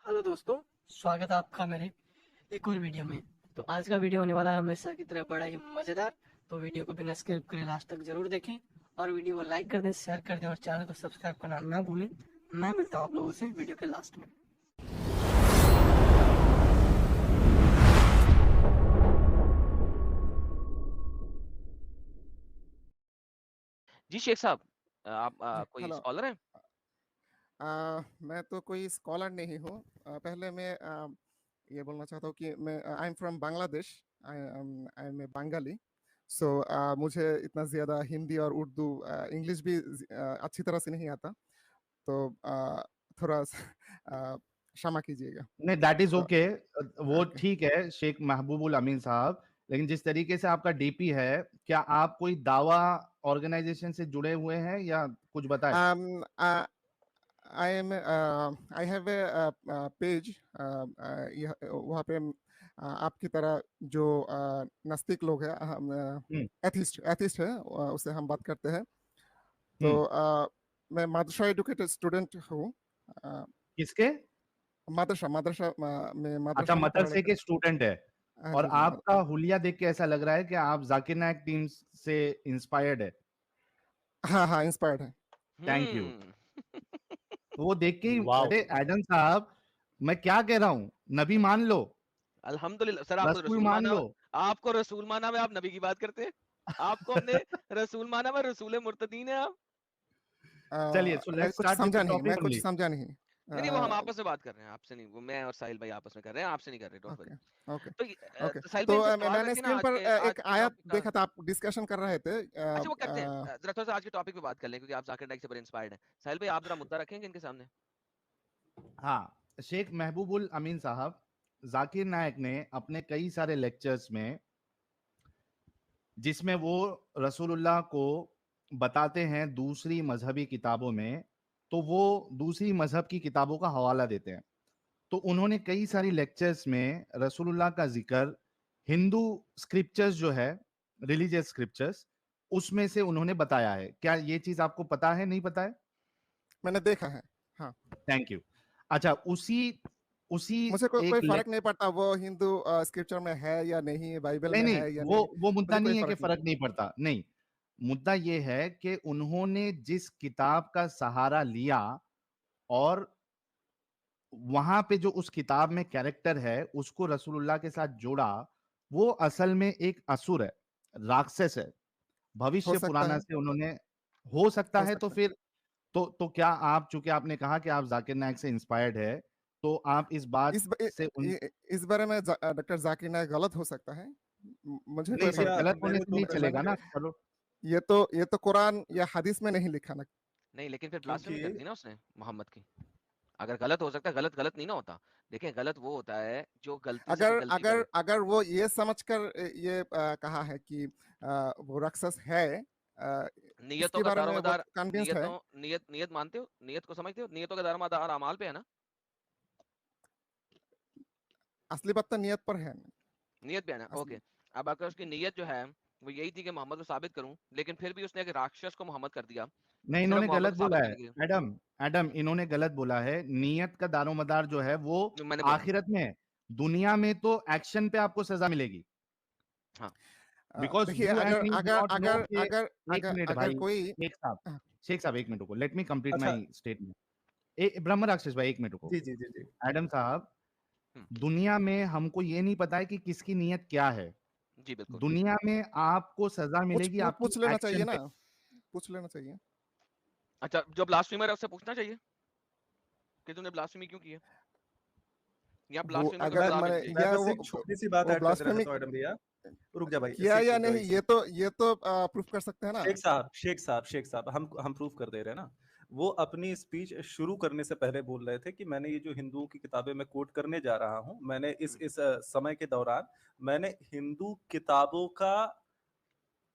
Hello दोस्तों, स्वागत है आपका मेरे एक और वीडियो में। तो आज का वीडियो होने वाला है हमेशा की तरह बड़ा ही मज़ेदार। तो वीडियो को बिना स्किप करे लास्ट तक जरूर देखें और वीडियो को लाइक कर दें, शेयर कर दें और चैनल को सब्सक्राइब करना ना भूलें। मैं मिलता हूँ आप लोगों से वीडियो के लास्ट में। जी शेख साहब, आप कोई हेलो। स्कॉलर हैं? मैं तो कोई स्कॉलर नहीं हूँ। पहले मैं ये बोलना चाहता हूँ कि मैं I am from Bangladesh. I am a Bengali. So मुझे इतना ज़्यादा हिंदी और उर्दू इंग्लिश भी अच्छी तरह से नहीं आता। तो थोड़ा क्षमा कीजिएगा। नहीं, दैट इज तो ओके। वो ओके। ठीक है शेख महबूबुल अमीन साहब, लेकिन जिस तरीके से आपका डीपी है, क्या आप कोई दावा ऑर्गेनाइजेशन से जुड़े हुए हैं या कुछ बताए? I am I have a page. वहाँ पे आपकी तरह जो नास्तिक लोग हैं, हम हम्म। एथिस्ट एथिस्ट है, उससे हम बात करते हैं। तो हम्म। मैं मदरसा एडुकेटेड स्टूडेंट हूँ। किसके? मदरसा मदरसा में अच्छा, मदरसा में पढ़ने मदरसे का। के स्टूडेंट है। हाँ और जी जी। आपका हुलिया देख के ऐसा लग रहा है कि आप जाकिर नायक टीम से इंस्पायर्ड है। हाँ हाँ, इंस्पायर्ड है। Thank you. हम्म। वो देख के ही, वाओ। अरे एडम साहब, मैं क्या कह रहा हूँ, नबी मान लो, अल्हम्दुलिल्लाह सर, आपको रसूल रसूल मान माना लो। हुआ, आपको रसूल माना हुआ, आप नबी की बात करते हैं। आपको हमने रसूल माना हुआ, रसूल मुर्तदीन है आप। चलिए, सो मैं लेट्स कुछ स्टार्ट विद समझा द नहीं, मैं टॉपिक कुछ ओनली। समझा नहीं। नहीं नहीं, वो हम आपस में बात कर रहे हैं, आपसे नहीं। वो मैं और साहिल भाई आपस में कर रहे हैं, आपसे नहीं कर रहे, डोंट वरी। ओके ओके तो ओके। साहिल भाई तो इनसे सवाल मैंने रखिए ना स्क्रीन आज पर के एक आयत टॉपिक का। देखा था, आप डिस्कशन कर रहे थे। अच्छा, वो करते हैं। जरा थोड़ा सा आज के टॉपिक पे बात कर लें, क्योंकि आप जाकिर नाइक से बड़े इंस्पायर्ड हैं। साहिल भाई, आप जरा मुद्दा रखेंगे इनके सामने। हाँ, शेख महबूबुल अमीन साहब, जाकिर नायक ने अपने कई सारे लेक्चर्स में, जिसमें वो रसूलुल्लाह को बताते हैं दूसरी मजहबी किताबों में, तो वो दूसरी मजहब की किताबों का हवाला देते हैं। तो उन्होंने कई सारी लेक्चर्स में रसूलुल्लाह का जिक्र हिंदू स्क्रिप्चर्स जो है, रिलीजियस स्क्रिप्चर्स, उसमें से उन्होंने बताया है। क्या ये चीज आपको पता है, नहीं पता है? मैंने देखा है। हाँ। Thank you. अच्छा, उसी उसी मुझे कोई एक फर्क नहीं पड़ता वो हिंदू स्क्रिप्चर में है या नहीं, बाइबल नहीं में नहीं, है या वो नहीं। वो मुद्दा मुझे कोई नहीं है कि फर्क नहीं फर्क नहीं पड़ता, नहीं। मुद्दा ये है कि उन्होंने जिस किताब का सहारा लिया और वहां पे जो उस किताब में कैरेक्टर है उसको रसूलुल्लाह के साथ जोड़ा, वो असल में एक असुर है, राक्षस है। हो भविष्य सकता पुराना है। से उन्होंने, हो सकता हो है। तो सकता है। फिर तो क्या आप, चूंकि आपने कहा कि आप जाकिर नायक से इंस्पायर्ड है, तो आप इस बात इस ब- इ- से उन, इ- इस बारे में डॉक्टर जाकिर नायक गलत हो सकता है। मुझे नहीं, कोई सिर्फ फर्क भैया, नहीं गलत पड़ता। होने मेरे से दो नहीं प्रश्न चलेगा ना, थे। चलो। ये तो कुरान या हदीस में नहीं लिखा ना। नहीं, लेकिन फिर ब्लास्फेमी कर क्योंकि दी ना उसने मोहम्मद की। अगर गलत हो सकता है, गलत गलत नहीं ना होता। देखें, गलत वो होता है जो गलती से कोई अगर गलती अगर करे। अगर वो ये समझकर ये कहा है कि वो राक्षस है, नियतों इसके का बारे में वो दारोमदार, कन्विंस्ड है। नियत मानते हो, नियत को समझते हो, नियतों का दारोमदार अमाल पे है ना। असली बात तो नियत पर है। नियत पे है ना, असली। ओके। अब अगर उसकी नियत जो है वो यही थी कि मोहम्मद को साबित करूं, लेकिन फिर भी उसने एक राक्षस को मोहम्मद कर दिया, नहीं, सिर्फ इन्होंने मोहम्मद गलत को बोला साबित है। करने के लिए। एडम, एडम, इन्होंने गलत बोला है। नियत का दारोमदार जो है वो मैंने बोला। आखिरत में है। दुनिया में तो एक्शन पे आपको सजा मिलेगी, हाँ। बिकॉज देखिए, यू अगर एंड मी डू अगर नॉट नो अगर कि, अगर एक अगर मिनट अगर भाई, कोई शेख साहब, हाँ, शेख साहब एक मिनट रुको, लेट मी कंप्लीट अच्छा। My statement. ब्रह्म राक्षस भाई, एक मिनट रुको। जी जी जी जी। एडम साहब, हम्म, दुनिया में हमको ये नहीं पता है कि किसकी नीयत क्या है। जी बिल्कुल। दुनिया में आपको सजा पूछ मिलेगी पूछ आपकी पूछ लेना चाहिए एक्शन ना। पे। पूछ लेना चाहिए। अच्छा, जो ब्लास्फेमर है उससे पूछना चाहिए कि तूने ब्लास्फेमी क्यों की है, या वो ब्लास्फेमर को अगर सजा मैंने मिल गई। मैं या बस एक छोटी सी बात वो ऐड कर देना ब्लास्फेमी चाहता हूँ एडम भैया। रुक जा भाई, किया या रुक जाओ नहीं, एक ये तो प्रूफ कर सकते हैं ना। शेख साहब, हम प्रूफ कर दे रहे हैं ना। वो अपनी स्पीच शुरू करने से पहले बोल रहे थे कि मैंने ये जो हिंदुओं की किताबें मैं कोट करने जा रहा हूँ, मैंने इस समय के दौरान मैंने हिंदू किताबों का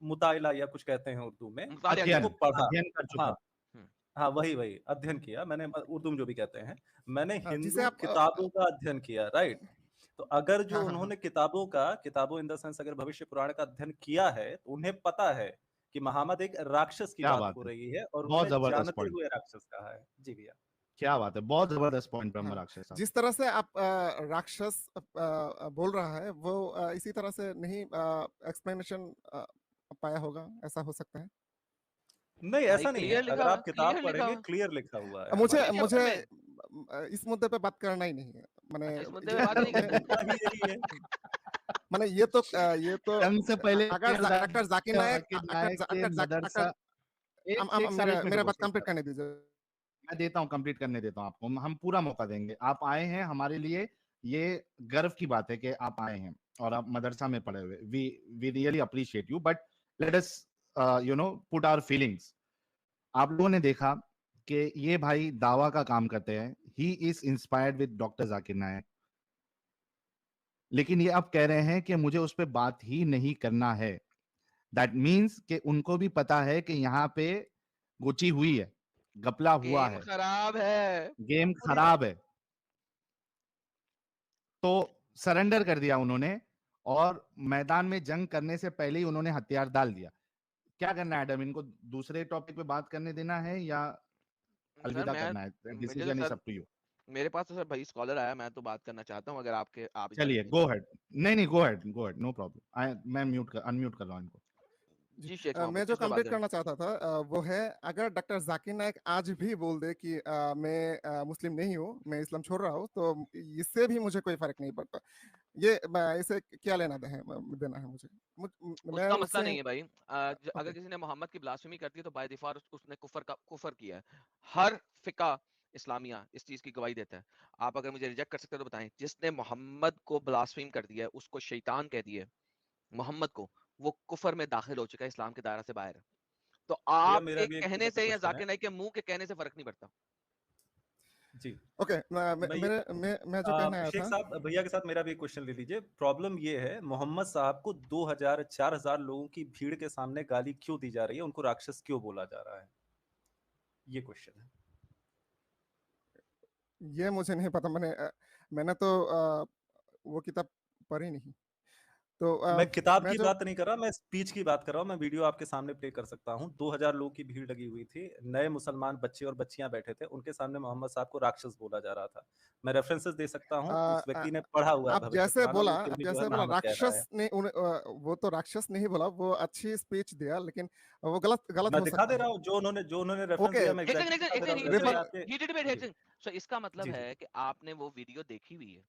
मुतायला या कुछ कहते हैं उर्दू में, मुतालिया किया अध्ययन, उसको है। पढ़ा। अध्ययन कर चुका हाँ हूं। हम्म, हाँ, वही वही अध्ययन किया मैंने, उर्दू में जो भी कहते हैं। मैंने हाँ, जिसे हिंदू आप किताबों का अध्ययन किया, राइट। तो अगर जो हाँ हाँ हाँ। उन्होंने किताबों इन द सेंस अगर भविष्य पुराण का अध्ययन किया है, तो उन्हें पता है कि मोहम्मद एक राक्षस की क्या बात बात हो है, रही है और बहुत उन्होंने जबरदस्त जानते पॉइंट। हुए राक्षस कहा है। जी भैया। क्या बात है, बहुत जबरदस्त पॉइंट ब्रह्म हाँ, राक्षस साहब। जिस तरह से आप राक्षस बोल रहा है वो इसी तरह से नहीं एक्सप्लेनेशन पाया होगा, ऐसा हो सकता है। नहीं, भाई ऐसा नहीं है। क्लियर लिखा अगर हुआ आप किताब क्लियर लिखा पढ़ेंगे हुआ क्लियर लिखा हुआ है मुझे हमारे किस मुझे चैप्टर में इस मुद्दे पे बात करना ही नहीं है। मैंने अच्छा इस मुद्दे पे ये बात ही नहीं मैं करनी मुद्दा ही यही है। मैंने ये तो जंग से पहले अगर डॉक्टर जाकिर नायक जाकिर नायक के मदरसा, एक एक मेरे एक मिनट मेरे रुको बात शेख कंप्लीट साहब, करने दीजिए। मैं देता हूँ, कंप्लीट करने देता हूँ आपको, हम पूरा मौका देंगे। आप आए हैं, हमारे लिए ये गर्व की बात है कि आप आए हैं और आप मदरसा में पढ़े हुए। We really appreciate you, but let us you know put our feelings. आप लोगों ने देखा कि ये भाई दावा का काम करते हैं, he is inspired with doctor Zakir Naik, लेकिन ये अब कह रहे हैं कि मुझे उस पर बात ही नहीं करना है। दैट मीन्स कि उनको भी पता है कि यहाँ पे गुची हुई है, गपला हुआ गेम है, खराब है गेम पूरी खराब है, तो सरेंडर कर दिया उन्होंने और मैदान में जंग करने से पहले ही उन्होंने हथियार डाल दिया। क्या करना है एडम, इनको दूसरे टॉपिक पे बात करने देना है या सर अलविदा मैं करना है? मुझे तो decision is sir up to you. मेरे पास तो सर भाई स्कॉलर आया मैं तो बात करना चाहता हूँ अगर आप चलिए इजाजत गो दें हेड। नहीं नहीं, गो हेड, गो हेड, नो प्रॉब्लम। मैं अनम्यूट कर रहा हूँ इनको। जी, जी शेख मोहम्मद मैं जो किस पे बात कंप्लीट करें करना चाहता था वो है, अगर डॉक्टर जाकिर नायक आज भी बोल दे कि मैं मुस्लिम नहीं हूँ, मैं इस्लाम छोड़ रहा हूँ, तो इससे भी मुझे कोई फर्क नहीं पड़ता। ये इसे क्या देना है मुझे, मैं उसका मसला उससे नहीं है भाई अगर ओके। किसी ने मोहम्मद की ब्लास्फेमी कर दी है तो बाय डिफॉल्ट उसने कुफर किया है। हर फिका इस्लामिया इस चीज की गवाही देता है। आप अगर मुझे रिजेक्ट कर सकते हो तो बताएं जिसने मोहम्मद को ब्लास्फेम कर दिया है उसको शैतान कह दिया है मोहम्मद को, वो कुफर में दाखिल हो चुका है, इस्लाम के दायरा से बाहर है। तो भैया आप मेरा के भी एक कहने छोटा सा से या क्वेश्चन है। जाकिर नाइक के मुंह के कहने से फर्क नहीं पड़ता। जी, ओके, मैं ये मैं जो कहना आया शेख था, साहब भैया के साथ मेरा भी एक क्वेश्चन ले लीजिए। प्रॉब्लम ये है, मोहम्मद साहब को 2000 4000 लोगों की भीड़ के सामने गाली क्यों दी जा रही है, उनको राक्षस क्यों बोला जा रहा है, ये क्वेश्चन है। ये मुझे नहीं पता। मैंने तो वो किताब पढ़ी नहीं, तो मैं किताब मैं की जो बात नहीं कर रहा, मैं स्पीच की बात कर रहा हूँ। मैं वीडियो आपके सामने प्ले कर सकता हूँ। 2000 लोगों की भीड़ लगी हुई थी, नए मुसलमान बच्चे और बच्चियां बैठे थे, उनके सामने मोहम्मद साहब को राक्षस बोला जा रहा था। मैं रेफरेंसेस दे सकता हूँ, उस व्यक्ति ने पढ़ा हुआ है भविष्य पुराण, और वो फिर आप भी जो है जैसे बोला महामत कह रहा है। राक्षस ने वो तो राक्षस नहीं बोला, वो अच्छी स्पीच दिया, लेकिन वो गलत गलत मैं हो दिखा सकता दे रहा है। हूँ जो उन्होंने रेफरेंस ओके, दिया, मैं एक सेकंड एग्जैक्टली एक दिखा सेकंड दे रहा हूँ। एक जैसे रेफर आपके सेकंड ही डिड वेट एक जी सेकंड। सो इसका मतलब जी जी है कि आपने वो वीडियो देखी हुई है,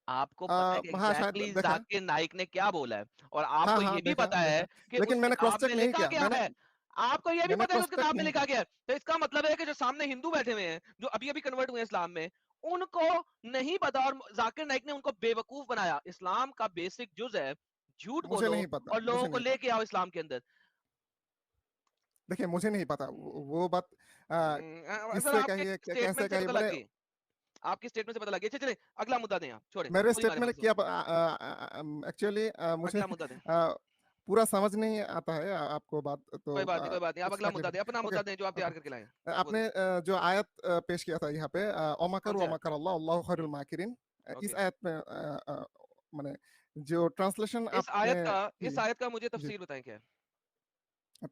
आपको पता है कि हाँ शायद एग्जैक्टली देखा है। जाकिर नाइक ने क्या बोला है, और हाँ आपको हाँ, ये भी पता देखा, है कि लेकिन उस मैंने क्रॉस किताब चेक में नहीं लिखा किया। क्या है। आपको ये भी मैंने पता है कि क्रॉस उस चेक किताब में नहीं लिखा किया। गया है, तो इसका मतलब है कि जो सामने हिंदू बैठे हुए हैं जो अभी अभी कन्वर्ट हुए हैं इस्लाम में, उनको नहीं पता, और जाकिर नाइक ने उनको बेवकूफ बनाया। इस्लाम का बेसिक जुज है झूठ मुझे बोलो नहीं पता, और लोगों मुझे को नहीं पता। लेके आओ इस्लाम के अंदर। देखिए, मुझे नहीं पता वो बात सर किससे आपके कही है, कैसे स्टेटमेंट से कही। पता लग गई, आपकी स्टेटमेंट से पता लग गया। चलिए अगला मुद्दा दें, आप छोड़े मेरे पूरी मारे स्टेटमेंट मकसद। क्या, एक्चुअली मुझे अगला मुद्दा दें, पूरा समझ नहीं आता है आपको बात, तो कोई बात नहीं कोई बात नहीं, आप कुछ अगला मुद्दा तकलीफ दें, अपना ओके। मुद्दा दें जो आप ओके, तैयार करके लाए हैं। वो आपने दें। जो आयत पेश किया था यहाँ पे, कौन ओमकर सी व आयत? मकर अल्लाह अल्लाह खैरुल माकिरीन, इस ओके, आयत में माने जो ट्रांसलेशन आपने की। इस आयत का मुझे जी, तफसीर बताएं क्या है।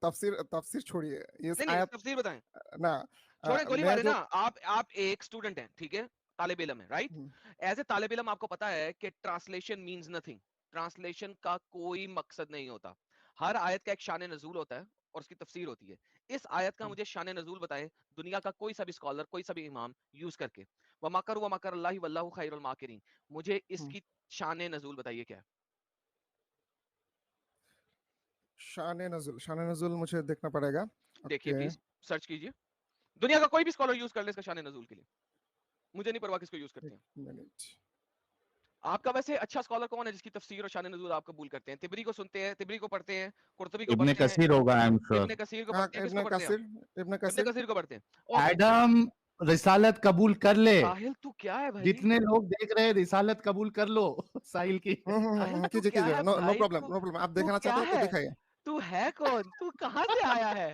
तफसीर तफसीर छोड़िए, इस नहीं नहीं आयत तफसीर बताएं, ना छोड़े गोली मैं मारे ना। जो आप एक स्टूडेंट हैं, ठीक है, तालिब इल्म है, राइट। हम्म, एज ए तालिब इल्म आपको पता है कि ट्रांसलेशन मींस नथिंग, ट्रांसलेशन का कोई मकसद नहीं होता। हर आयत का एक शान नजूल होता है और उसकी तफसीर होती है। इस आयत का मुझे शान नजूल बताएं दुनिया का कोई सा भी स्कॉलर, कोई सा भी इमाम यूज करके। व मकर अल्लाह वल्लाहु खैरुल माकिरीन, मुझे हम्म, इसकी शान नजूल बताइए क्या है। शान नजुल मुझे देखना पड़ेगा। देखिए ओके, प्लीज, सर्च कीजिए, दुनिया का कोई भी स्कॉलर यूज कर ले इसका शान नजूल के लिए, मुझे नहीं परवाह किसको यूज करते एक हैं। मिनट। आपका वैसे अच्छा स्कॉलर कौन है जिसकी तफसीर और शान नज़ूल आप कबूल करते हैं? तिबरी को सुनते हैं, तिबरी को पढ़ते हैं, कुर्तुबी को इब्ने पढ़ते हैं, कसीर होगा, आई एम इब्ने श्योर। कसीर को हाँ, पढ़ते हैं, किसको पढ़ते हैं आप? इब्न इब्ने कसीर। कसीर को पढ़ते हैं। ओके, एडम, रिसालत कबूल कर ले। साहिल तू क्या है भाई? जितने लोग देख रहे हैं रिसालत कबूल कर लो साहिल की। साहिल तू कीजिए क्या कीजिए, है नो नो भाई? Problem, no problem. आप तू देखना क्या चाहते हो तो है? दिखाइए। तू है कौन? तू कहाँ से आया है?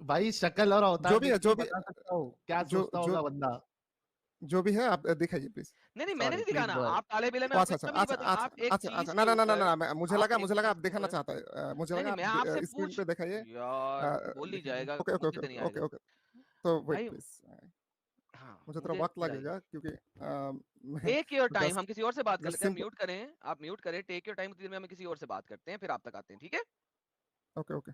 भाई शक्ल और अवतार जो भी देख है, के ही बता सकता हूँ क्या जो सोचता जो होगा बंदा। जो भी है आप दिखाइए प्लीज। नहीं मैंने सॉरी नहीं प्लीज दिखाना, गो आप काले बिले में ओ आपको अच्छा अच्छा इतना भी नहीं अच्छा पता, अच्छा आप एक अच्छा चीज अच्छा के ना ऊपर, मुझे आप लगा एक मुझे लगा चीज आप के दिखाना ऊपर, चाहता है, मुझे नहीं लगा मैं आप आपसे स्क्रीन पूछ, पे दिखाइए। यार बोल ही दिखाइए। जाएगा, ओके ओके मुझसे ओके तो नहीं ओके आएगा ओके। तो वेट भाई। प्लीज, हाँ मुझे थोड़ा मुझे वक्त बताइए, लगेगा क्योंकि मैं टेक योर टाइम, हम जस्ट किसी और से बात कर जस्ट लेते हैं, सिंपल। म्यूट करें, आप म्यूट करें, टेक योर टाइम, उतनी देर में हम किसी और से बात करते हैं, फिर आप तक आते हैं, ठीक है? Okay okay.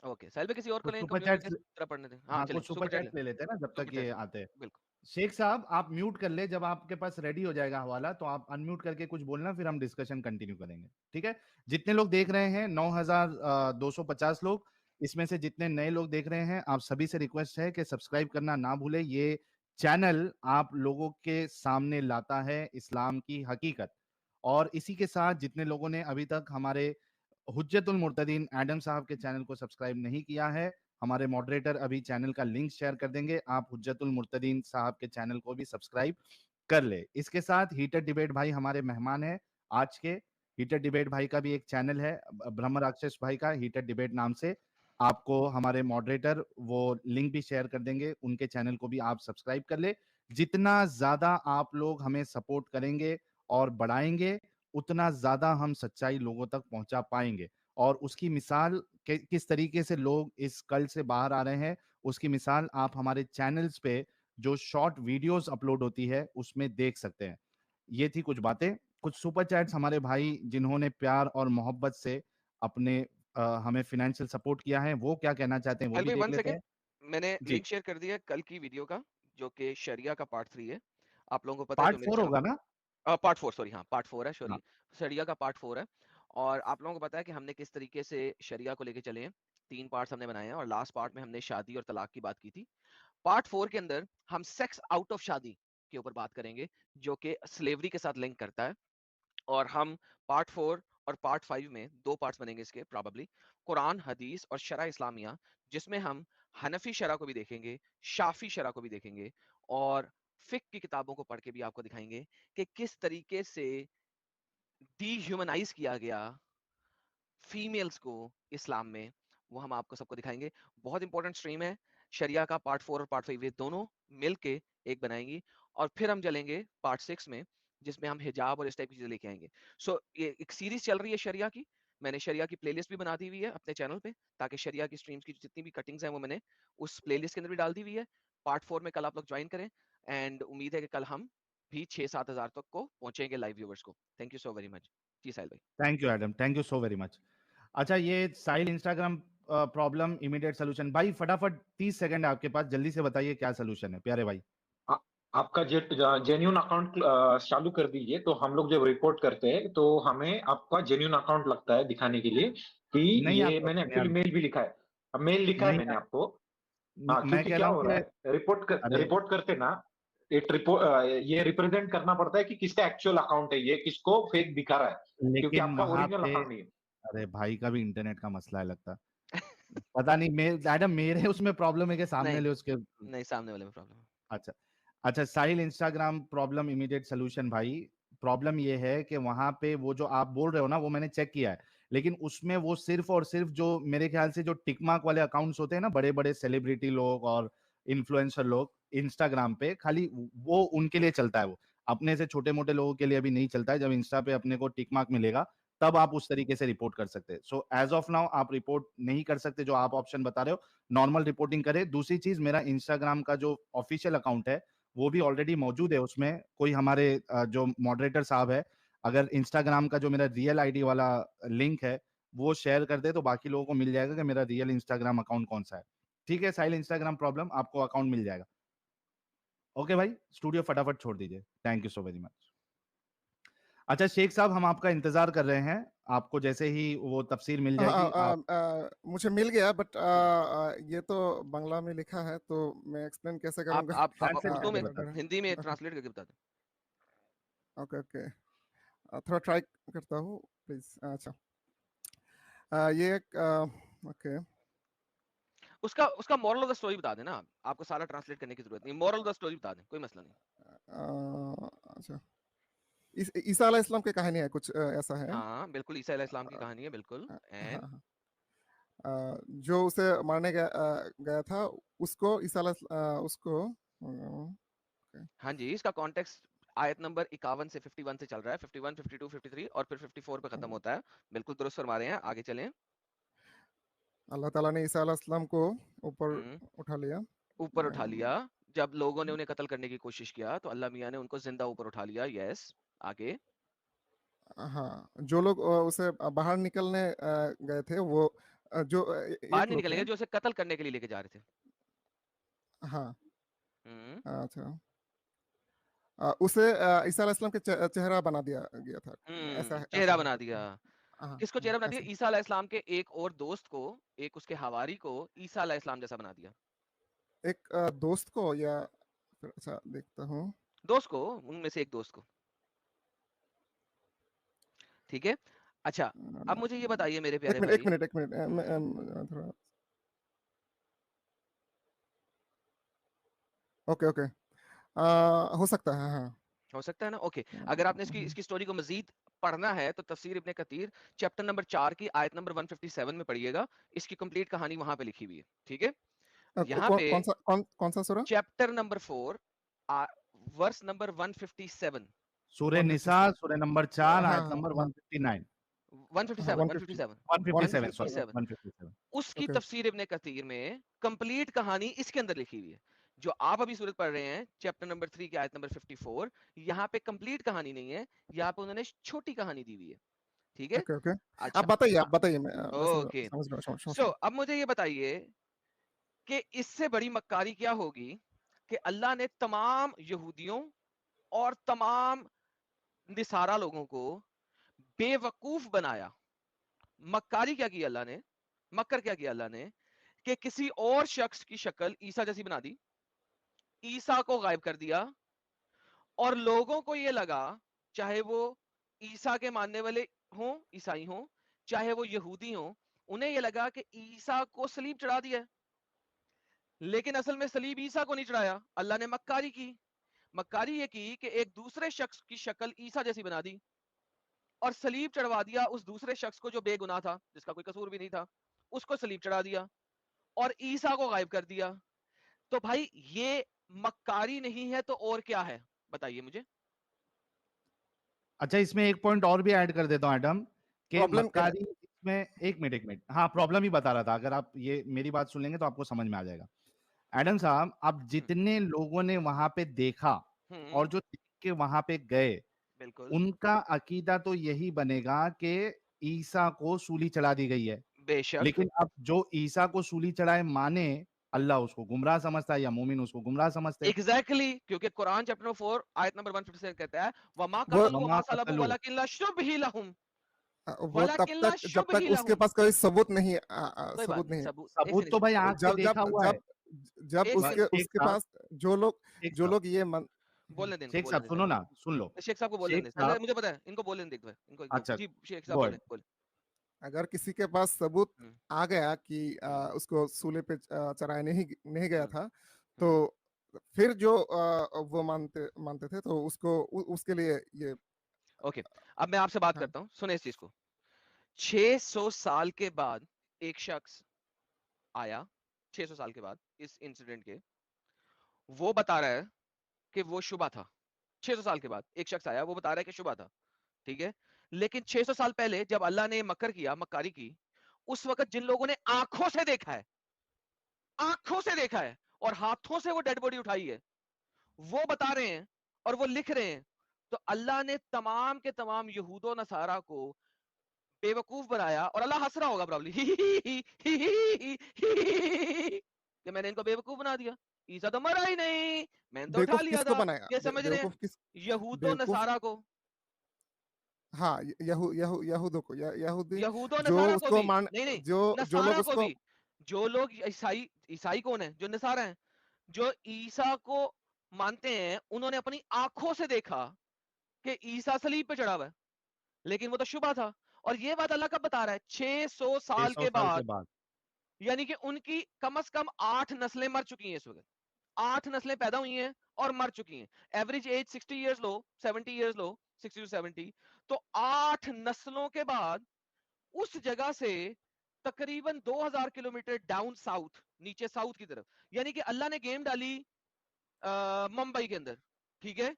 ओके साहिल भाई, किसी और को कुछ लें, इनको सुपर म्यूट चैट्स, करके तरह पढ़ने दें। हाँ हाँ चलिए कुछ सुपर सुपर चैट लें, चैट्स ले लेते हैं ना जब तक सुपर ये चैट लें, आते हैं। बिल्कुल। शेख साहब आप म्यूट कर ले, जब आपके पास रेडी हो जाएगा हवाला तो आप अनम्यूट करके कुछ बोलना, फिर हम डिस्कशन कंटिन्यू करेंगे, ठीक है? जितने लोग देख रहे हैं 9250 लोग, इसमें से जितने नए लोग देख रहे हैं आप सभी से रिक्वेस्ट है कि सब्सक्राइब करना ना भूले। ये चैनल आप लोगों के सामने लाता है इस्लाम की हकीकत। और इसी के साथ जितने लोगों ने अभी तक हमारे हुज्जतुल मुर्तदीन एडम साहब के चैनल को सब्सक्राइब नहीं किया है, हमारे मॉडरेटर अभी चैनल का लिंक शेयर कर देंगे, आप हुज्जतुल मुर्तदीन साहब के चैनल को भी सब्सक्राइब कर ले। इसके साथ हीटर डिबेट भाई हमारे मेहमान हैं आज के। हीटर डिबेट भाई का भी एक चैनल है, ब्रह्म राक्षस भाई का हीटर डिबेट नाम से, आपको हमारे मॉडरेटर वो लिंक भी शेयर कर देंगे, उनके चैनल को भी आप सब्सक्राइब कर ले। जितना ज्यादा आप लोग हमें सपोर्ट करेंगे और बढ़ाएंगे, उतना ज्यादा हम सच्चाई लोगों तक पहुंचा पाएंगे। और उसकी मिसाल किस तरीके से लोग इस कल्ट से बाहर आ रहे हैं, उसकी मिसाल आप हमारे चैनल्स पे जो शॉर्ट वीडियोस अपलोड होती है उसमें देख सकते हैं। ये थी कुछ बातें। कुछ सुपर चैट्स हमारे भाई जिन्होंने प्यार और मोहब्बत से अपने हमें फाइनेंशियल सपोर्ट किया है, वो क्या कहना चाहते हैं वो साहिल भी भाई देख 1 लेते सेकंड, हैं। मैंने जी, लिंक शेयर कर दिया है कल की वीडियो का, जो कि शरिया का पार्ट 3 है। आप लोगों को पता है पार्ट जो मेरे 4 चैनल, होगा ना? पार्ट 4 सॉरी, हाँ पार्ट 4 है, हाँ, सॉरी, शरिया का पार्ट 4 है। और आप लोगों को पता है कि हमने किस तरीके से शरिया को लेके चले हैं, 3 पार्ट्स हमने बनाए हैं, और लास्ट पार्ट में हमने शादी और तलाक की बात की थी। पार्ट 4 के अंदर हम सेक्स आउट ऑफ शादी के ऊपर बात करेंगे, जो कि स्लेवरी के साथ लिंक करता है। और हम पार्ट 4 और पार्ट 5 में 2 पार्ट्स बनेंगे इसके प्रॉबेबली, कुरान हदीस और शरा इस्लामिया, जिसमें हम हनफी शरा को भी देखेंगे, शाफी शरा को भी देखेंगे, और फिक की किताबों को पढ़ के भी आपको दिखाएंगे कि किस तरीके से डीह्यूमनाइज किया गया फीमेल्स को इस्लाम में, वो हम आपको सबको दिखाएंगे। बहुत इंपॉर्टेंट स्ट्रीम है शरिया का, पार्ट 4 और पार्ट 5 ये दोनों मिलके एक बनाएंगी। और फिर हम चलेंगे पार्ट 6 में, जिसमें हम हिजाब और इस टाइप की चीजें लेके आएंगे। सो ये एक सीरीज चल रही है शरिया की, मैंने शरिया की प्लेलिस्ट भी बना दी हुई है अपने चैनल पे, ताकि शरिया की स्ट्रीम्स की जितनी भी कटिंग्स हैं वो मैंने उस प्लेलिस्ट के अंदर भी डाल दी हुई है। पार्ट 4 में कल आप लोग ज्वाइन करें, एंड उम्मीद है कि कल हम भी 6-7 हजार तक को पहुंचेंगे लाइव व्यूवर्स को। Thank you so very much ji Sahil भाई। Thank you Adam, thank you so very much. अच्छा, ये Sahil Instagram problem immediate solution, भाई फटाफट 30 सेकंड है आपके पास, जल्दी से बताइए क्या सोल्यूशन है प्यारे भाई। आ, आपका जेन्यून अकाउंट चालू कर दीजिए, तो हम लोग जब रिपोर्ट करते हैं तो हमें आपका जेन्यून अकाउंट लगता है दिखाने के लिए कि नहीं ये आता मैंने ऑप्शन यार, एक्चुअली मेल भी लिखा है, मेल लिखा है नहीं मैंने आ, आपको। हाँ, मैं क्योंकि कह क्या रहा हूँ हो रहा कि है, अरे रिपोर्ट करते ना, ये रिप्रेजेंट करना पड़ता है कि किसका एक्चुअल अकाउंट है, ये किसको फेक दिखा रहा है, क्योंकि लेकिन आपका वहां ओरिजिनल पे, अकाउंट नहीं है। अरे भाई का भी इंटरनेट का मसला है लगता, पता नहीं मेरे एडम मेरे उसमें प्रॉब्लम है कि सामने नहीं वाले उसके। नहीं, सामने वाले में प्रॉब्लम। अच्छा, अच्छा साहिल इंस्टाग्राम प्रॉब्लम इमीडिएट सोल्यूशन भाई। प्रॉब्लम ये है कि वहां पे वो जो आप बोल रहे हो ना वो मैंने चेक किया है, लेकिन उसमें वो सिर्फ और सिर्फ जो मेरे ख्याल से जो टिक मार्क वाले अकाउंट्स होते हैं ना, बड़े बड़े सेलिब्रिटी लोग और इन्फ्लुएंसर लोग इंस्टाग्राम पे, खाली वो उनके लिए चलता है। वो अपने से छोटे मोटे लोगों के लिए अभी नहीं चलता है। जब इंस्टा पे अपने को टिक मार्क मिलेगा तब आप उस तरीके से रिपोर्ट कर सकते हैं। सो एज ऑफ नाउ आप रिपोर्ट नहीं कर सकते, जो आप ऑप्शन बता रहे हो, नॉर्मल रिपोर्टिंग करें। दूसरी चीज, मेरा इंस्टाग्राम का जो ऑफिशियल अकाउंट है वो भी ऑलरेडी मौजूद है उसमें। कोई हमारे जो मॉडरेटर साहब है, अगर इंस्टाग्राम का जो मेरा रियल आईडी वाला लिंक है वो शेयर कर दे तो बाकी लोगों को मिल जाएगा कि मेरा रियल इंस्टाग्राम अकाउंट कौन सा है। ठीक है, साइल इंस्टाग्राम प्रॉब्लम, आपको अकाउंट मिल जाएगा। ओके भाई, स्टूडियो फटाफट छोड़ दीजिए, thank you so very much. अच्छा शेख साहब, हम आपका इंतजार कर रहे हैं, आपको जैसे ही वो तफसीर मिल जाएगी आप। मुझे मिल गया, बट ये तो बांग्ला में लिखा है, तो मैं एक्सप्लेन कैसे आप करूंगा? आप आप ट्रांसलेट उर्दू करके में, बता दें। हिंदी में ट्रांसलेट करके बता दें। ओके ओके, थोड़ा ट्राई करता हूँ प्लीज। अच्छा, ये ओके। उसका उसका मॉरल ऑफ द स्टोरी बता देना, आपको सारा ट्रांसलेट करने की जरूरत नहीं, मॉरल ऑफ द स्टोरी बता दें, कोई मसला नहीं। अच्छा, ईसा अलैहि इस्लाम की कहानी है, कुछ ऐसा है। हाँ बिल्कुल, ईसा अलैहिस्सलाम की कहानी है बिल्कुल। हाँ एंड हाँ। जो उसे मारने गया था, उसको ईसा उसको ओके हाँ जी, इसका कॉन्टेक्स्ट आयत नंबर 51 से 51 से चल रहा है, 51, 52, 53 और फिर 54 पे खत्म होता है। बिल्कुल दुरुस्त फरमा रहे हैं, आगे चलें। अल्लाह ताला ने ईसा अलैहिस्सलाम को ऊपर हम्म, उठा लिया। ऊपर उठा अम, लिया। जब लोगों ने उन्हें कत्ल करने की कोशिश किया तो अल्लाह मियाँ ने उनको जिंदा ऊपर उठा लिया। यस, आगे। हाँ, जो लोग उसे बाहर निकलने गए थे वो जो बाहर एक नहीं लोग थे। निकलेंगे, जो उसे कत्ल करने के लिए लेके जा रहे थे। हाँ, हम्म, अच्छा। उसे ईसा अलैहिस्सलाम के चेहरा बना दिया गया था। ऐसा चेहरा ऐसा है बना कुछ। दिया। हाँ, किसको चेहरा बना दिया? ऐसा। ईसा अलैहिस्सलाम के एक और दोस्त को, एक उसके हवारी को ईसा अलैहिस्सलाम जैसा बना दिया। एक दोस्त को या फिर अच्छा देखता हूँ। दोस्त को, उनमें से एक दोस्त को। ठीक है, अच्छा। अब मुझे ये बताइए मेरे प्यारे एक भाई। मिनट एक मिनट थोड़ा। ओके ओके, हो सकता है हाँ। हो सकता है ना? ओके। अगर आपने इसकी इसकी स्टोरी को मजीद पढ़ना है तो तफसीर इब्ने कतीर चैप्टर नंबर 4 की आयत नंबर 157 में पढ़िएगा। इसकी कंप्लीट कहानी वहां पे लिखी हुई है। ठीक है, यहाँ पे कौन सा सूरा? Chapter number 4 verse number 157। सूरह निसा 157। सूरह नंबर 4 हाँ आयत हाँ नंबर हाँ 159 हाँ 157 150 157 157 सॉरी 157। 157 157 उसकी ओके तफसीर इब्ने कतीर में कंप्लीट कहानी इसके अंदर लिखी हुई है। जो आप अभी सूरत पढ़ रहे हैं चैप्टर नंबर 3 की आयत नंबर 54, यहाँ पे कंप्लीट कहानी नहीं है, यहाँ पे उन्होंने छोटी कहानी दी हुई है। ठीक है, ओके ओके। अच्छा। आप बताइए, मैं ओके, समझ रहा हूँ, समझ सो रहा अब मुझे ये बताइए कि इससे बड़ी मक्कारी क्या होगी कि अल्लाह ने तमाम यहूदियों और तमाम निसारा लोगों को बेवकूफ बनाया। मक्कारी क्या की अल्लाह ने? मक्कर क्या किया अल्लाह ने कि किसी और शख्स की शक्ल ईसा जैसी बना दी, ईसा को गायब कर दिया, और लोगों को ये लगा, चाहे वो ईसा के मानने वाले हों, ईसाई हों, चाहे वो यहूदी हों, उन्हें ये लगा कि ईसा को सलीब चढ़ा दिया है। लेकिन असल में सलीब ईसा को नहीं चढ़ाया, अल्लाह ने मक्कारी की। मक्कारी ये की कि एक दूसरे शख्स की शक्ल ईसा जैसी बना दी और सलीब चढ़वा दिया उस दूसरे शख्स को जो बेगुनाह था, जिसका कोई कसूर भी नहीं था, उसको सलीब चढ़ा दिया और ईसा को गायब कर दिया। तो भाई ये मक्कारी नहीं है तो और क्या है? बताइए मुझे। अच्छा, इसमें एक पॉइंट और भी ऐड कर देता हूँ एडम कि प्रॉब्लम। मक्कारी इसमें एक मिनट हाँ प्रॉब्लम ही बता रहा था। अगर आप ये मेरी बात सुन लेंगे तो आपको समझ में आ जाएगा। एडम साहब, अब जितने लोगों ने वहां पे देखा और जो देख के वहां पे गए, बिल्कुल, उनका अकीदा तो यही बनेगा कि ईसा को सूली चढ़ा दी गई है। बेशक। लेकिन अब जो ईसा को सूली चढ़ाए माने, अल्लाह उसको गुमराह समझता है या मोमिन उसको गुमराह समझते हैं। एग्जैक्टली क्योंकि कुरान चैप्टर नंबर 4 आयत नंबर 157 कहता है वमा वो कतलू वमा वमा सलबू कतलू वलाकिन ला शुबही लहुम, वो तब वलाकिन ला तक जब तक शुबही उसके लहुम। पास कोई सबूत नहीं कोई बात सबूत नहीं, नहीं है। सबूत एक सबूत तो सेकंड, भाई आंख से जब देखा जब हुआ है। जब जब एक उसके सेकंड, शेख उसके साहब, पास जो लोग शेख साहब, ये बोलने दें इनको, शेख बोलने साहब दें सुनो ना, सुन लो। शेख साहब को बोलने शेख दें, साहब, मुझे पता है इनको बोलने दें, एक बार इनको एक अच्छा, दो जी, शेख साहब गो बोले अहेड। बोले। अगर किसी के पास सबूत हम्म, आ गया कि हम्म, उसको सूले पे चढ़ाया नहीं गया हम्म, था, तो फिर जो वो मानते मानते थे तो उसके लिए ये। ओके। अब मैं आपसे बात हाँ करता हूँ, सुने इस चीज को। 600 साल के बाद एक शख्स आया, 600 साल के बाद इस इंसिडेंट के, वो बता रहा है कि वो शुबा था। 600 साल के बाद एक शख्स आया, वो बता रहा है कि शुबा था। ठीक है, लेकिन 600 साल पहले जब अल्लाह ने मक्कर किया, मक्कारी की, उस वक्त जिन लोगों ने आंखों से देखा है, आंखों से देखा है और हाथों से वो डेड बॉडी उठाई है, वो बता रहे हैं और वो लिख रहे हैं। तो अल्लाह ने तमाम के तमाम यहूदो नसारा को बेवकूफ बनाया, और अल्लाह हंस रहा होगा प्रॉब्ली कि मैंने इनको बेवकूफ बना दिया, ईसा तो मरा ही नहीं, मैंने तो उठा बेवकूफ लिया किसको था। बनाया? ये समझ रहे हैं? बेवकूफ किस? यहूदो बेवकूफ। नसारा को, हाँ, यहूदों को, यहूदी यहूदो जो नसारा को उसको भी, मान, नहीं नहीं, जो लोग नसारा को उसको। भी, जो लोग ईसाई, ईसाई कौन है? जो नसारा हैं, जो ईसा को मानते हैं, उन्होंने अपनी आंखों से देखा कि ईसा सलीब पे चढ़ा हुआ है, लेकिन वो तो शुबा था। और ये बात अल्लाह कब बता रहा है? 600 साल 600 के साल के बाद। बाद। यानी कि उनकी कम से कम 8 नस्लें मर चुकी हैं इस वक्त, 8 नस्लें पैदा हुई हैं और मर चुकी हैं। एवरेज एज 60 इयर्स लो, 70 इयर्स लो, 60 टू 70। तो 8 नस्लों के बाद उस जगह से तकरीबन 2000 किलोमीटर डाउन साउथ, नीचे साउथ की तरफ, यानी कि अल्लाह ने गेम डाली मुंबई के अंदर, ठीक है,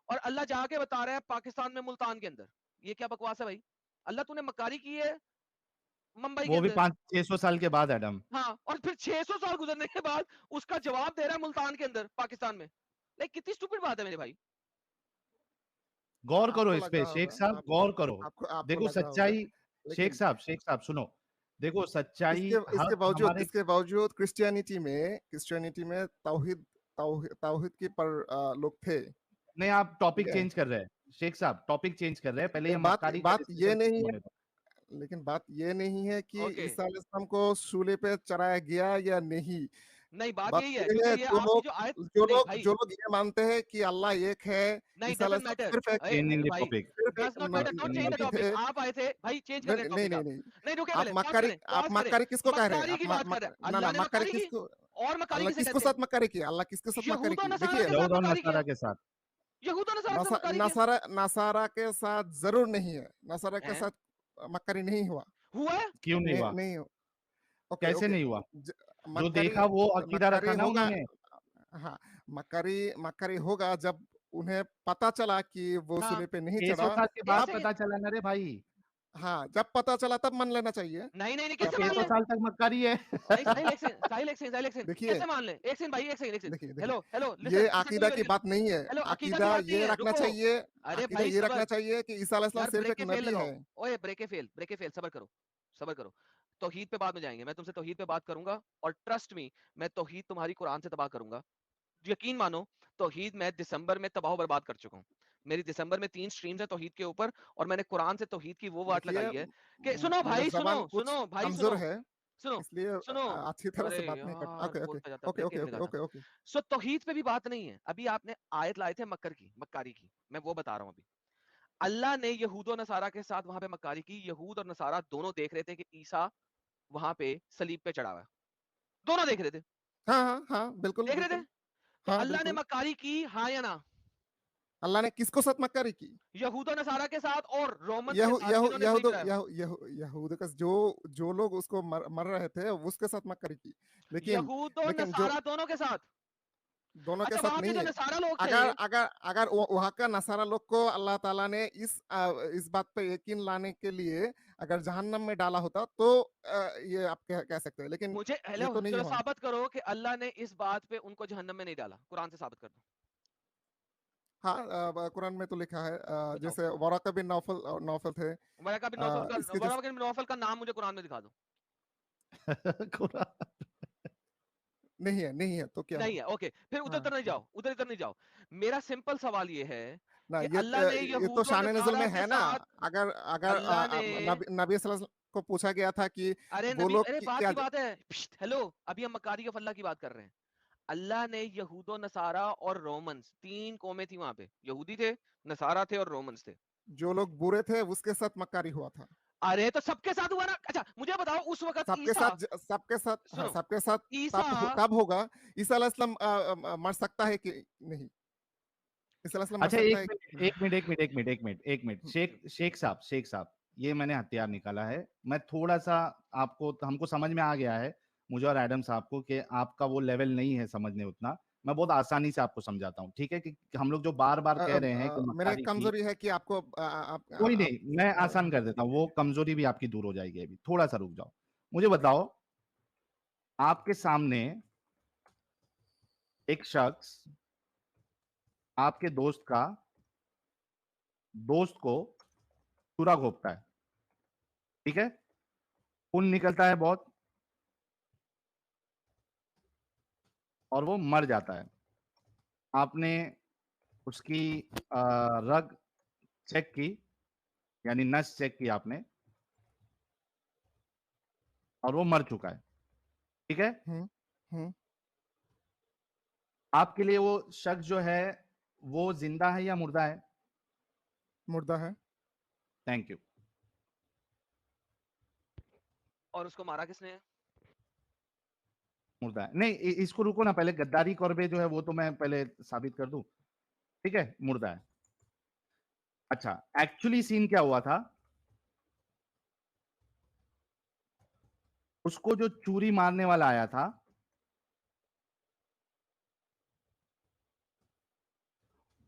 और अल्लाह जाके बता रहा है पाकिस्तान में मुल्तान के अंदर। ये क्या बकवास है भाई? अल्लाह तूने मक्कारी की है मुंबई के वो भी अंदर, 500-600 साल के बाद एडम। हाँ, और फिर 600 साल गुजरने के बाद उसका जवाब दे रहा है मुल्तान के अंदर पाकिस्तान में। लाइक कितनी स्टूपिड बात है मेरे भाई। गौर करो आपको इस लग पे रहा शेख होगा, साहब, गौर करो। आपको देखो लग रहा होगा, सच्चाई, शेख लेकिन साहब सुनो, देखो सच्चाई इसके हक हमारे इसके बावजूद क्रिश्चियनिटी में तौहीद तौहीद तौहीद के पर लोग थे, नहीं, आप ठीक टॉपिक है। चेंज कर रहे हैं शेख साहब, टॉपिक चेंज कर रहे हैं। पहले ये लेकिन बात मक्कारी का बात ये डिस्कशन नहीं खत्म है होने दो। लेकिन बात ये नहीं है कि ओके, ईसा अलैहिस्सलाम को सूली पे चढ़ाया गया या नहीं। नहीं बात बात यही है, ये क्योंकि है, ये आपकी जो आयत, नहीं भाई, जो लोग ये मानते हैं कि अल्लाह एक है, नहीं, ईसा डजंट अलैहिस्सलाम मैटर। सिर्फ एक चेंजिंग द भाई, टॉपिक, सिर्फ डज एक not matter, don't change the Nabi topic. थे। आप आए थे भाई, चेंज कर रहे हैं नहीं टॉपिक नहीं आप। नहीं नहीं रुके, आप पहले पॉज करें, आप पॉज करें। मक्कारी किसको कह रहे हैं? मक्कारी की बात कर रहे हैं, ना अल्लाह ने मक्कारी मक्कारी की, किसको, और मक्कारी अल्लाह किसे किसको कहते हैं? साथ मक्कारी की? अल्लाह किसके साथ मक्कारी यहूद और की? नसारा देखिए, के साथ यहूद और मक्कारी किया, नसारा के साथ। यहूद और नसारा के साथ मक्कारी किया नसारा के साथ जरूर नहीं है, नसारा के है? साथ मक्कारी नहीं हुआ, हुआ है? क्यों नहीं हुआ? नहीं हो। ओके कैसे ओके, नहीं हुआ? जो मक्कारी देखा वो अकीदा रखा ना होगा, उन्होंने। हाँ, मक्कारी होगा जब उन्हें पता चला कि वो हाँ, सूली पे नहीं 600 चढ़ा, साल के एक बाद तब सेकंड, पता चला ना रे भाई। हाँ, जब पता चला तब मान लेना चाहिए। नहीं नहीं नहीं, तो कैसे मान 600 ले? साल तक मक्कारी है। नहीं, साहिल एक सेकंड, साहिल एक सेकंड, साहिल एक सेकंड, देखिए कैसे मान ले? एक सेकंड भाई, एक सेकंड, एक सेकंड। देखिए देखिए, हेलो हेलो, ये लिसन लिसन टू मी अकीदा वेरी की वेल। बात नहीं है। हेलो, अकीदा की अकीदा बात नहीं ये है, रखना रुको। चाहिए, अरे अकीदा भाई ये सबर, रखना चाहिए कि ईसा अलैहिस्सलाम यार सिर्फ ब्रेक एक के फेल नबी लगाओ। है। ओए ब्रेक के फेल, सबर करो, सबर करो। तौहीद पे बाद में जाएंगे, मैं तुमसे तौहीद पे बात करूंगा, और ट्रस्ट मी, मैं तौहीद तुम्हारी कुरान से तबाह करूंगा। यकीन मानो, तौहीद मैं दिसंबर में तबाह बर्बाद कर चुका हूँ। मेरी दिसंबर में 3 स्ट्रीम्स है तौहीद के ऊपर, और मैंने कुरान से तौहीद की वो वाट देखिए, लगाई है कि सुनो मेरा भाई, सुनो जबान कुछ सुनो भाई, कमजोर सुनो है, सुनो इसलिए सुनो। अच्छी तरह अरे से बात नहीं कर। यार, ओके ओके बोलता जाता, ओके ब्रेक ओके कैसे ओके लगाता? Okay okay. सो तौहीद पे भी बात नहीं है। अभी आपने आयत लाए थे मक्कर की, मक्कारी की, मैं वो बता रहा हूँ अभी। अल्लाह ने यहूद और नसारा के साथ वहां पे मक्कारी की। यहूद और नसारा दोनों देख रहे थे कि ईसा वहां पे सलीब पे चढ़ा हुआ है, दोनों देख रहे थे, हाँ हाँ हाँ, बिल्कुल देख रहे थे। बिल्कुल, तो हाँ अल्लाह ने बिल्कुल। मक्कारी की, हाँ या ना? अल्लाह ने किसको साथ मक्कारी की? यहूद और नसारा के साथ और रोमन्स के यहू साथ, यहू जिन्होंने सलीब यहूद चढ़ाया। यहूद का जो लोग उसको मर रहे थे उसके साथ मक्कारी की, लेकिन यहूद और जो नसारा दोनों के साथ। दोनों के अच्छा, साथ वहां के नहीं जो है। नसारा लोग थे, अगर अगर अगर वहाँ का नसारा लोग को अल्लाह ताला ने इस बात पे यकीन लाने के लिए अगर जहन्नम में डाला होता तो ये आप कह सकते हैं, लेकिन मुझे ये हेलो तो नहीं चलो हुआ। साबित करो कि अल्लाह ने इस बात पे उनको जहन्नम में नहीं डाला, कुरान से साबित कर दो, हाँ, कुरान में तो लिखा है, बताओ। जैसे वराका बिन नौफल नौफल थे, इसके वरका बिन नौफल का नाम मुझे कुरान में दिखा दो। नहीं है तो क्या नहीं हुआ? है, ओके, फिर उधर हाँ उधर नहीं जाओ, उधर इधर नहीं जाओ। मेरा सिंपल सवाल ये है ना, कि अल्लाह ने ये तो यहूद और शान नजुल नसारा में के है ना। साथ, अगर अगर अल्लाह ने, नबी सल्लल्लाहु अलैहि वसल्लम को पूछा गया था कि अरे वो नबी, लोग अरे बात क्या की बात है, हेलो, अभी हम मक्कारी ऑफ अल्लाह की बात कर रहे हैं। अल्लाह ने यहूदो नसारा और रोमन्स, 3 कौमें थी वहां पे, यहूदी थे, नसारा थे और रोमन्स थे। जो लोग बुरे थे उसके साथ मक्कारी हुआ था। अरे तो सबके साथ हुआ ना? अच्छा मुझे बताओ, उस वक्त ईसा, हाँ, सुनो, सबके साथ ईसा, तब होगा। ईसा अलैहिस्सलाम मर सकता है कि नहीं? ईसा अलैहिस्सलाम मर अच्छा, सकता एक है कि मिनट एक मिनट एक मिनट एक मिनट एक मिनट एक मिनट, शेख साहब, ये मैंने हथियार निकाला है। मैं थोड़ा सा आपको, हमको समझ में आ गया है, मुझे और एडम साहब को, कि आपका वो लेवल नहीं है समझने उतना। मैं बहुत आसानी से आपको समझाता हूँ, ठीक है? कि हम लोग जो बार बार कह रहे हैं कि मेरा मक्कारी की, कमजोरी है कि आपको कोई नहीं, मैं आसान कर देता हूँ, वो कमजोरी भी आपकी दूर हो जाएगी। अभी थोड़ा सा रुक जाओ, मुझे बताओ, आपके सामने एक शख्स आपके दोस्त को चूरा घोंपता है, ठीक है? खून निकलता है बहुत, और वो मर जाता है। आपने उसकी रग चेक की, यानी नस चेक की आपने, और वो मर चुका है, ठीक है? हम्म, आपके लिए वो शख्स जो है वो जिंदा है या मुर्दा है? मुर्दा है। और उसको मारा किसने है? मुर्दा है। नहीं, इसको रुको ना, पहले गद्दारी कौरबे जो है वो तो मैं पहले साबित कर दूं, ठीक है? मुर्दा है। अच्छा, एक्चुअली सीन क्या हुआ था? उसको जो चूरी मारने वाला आया था,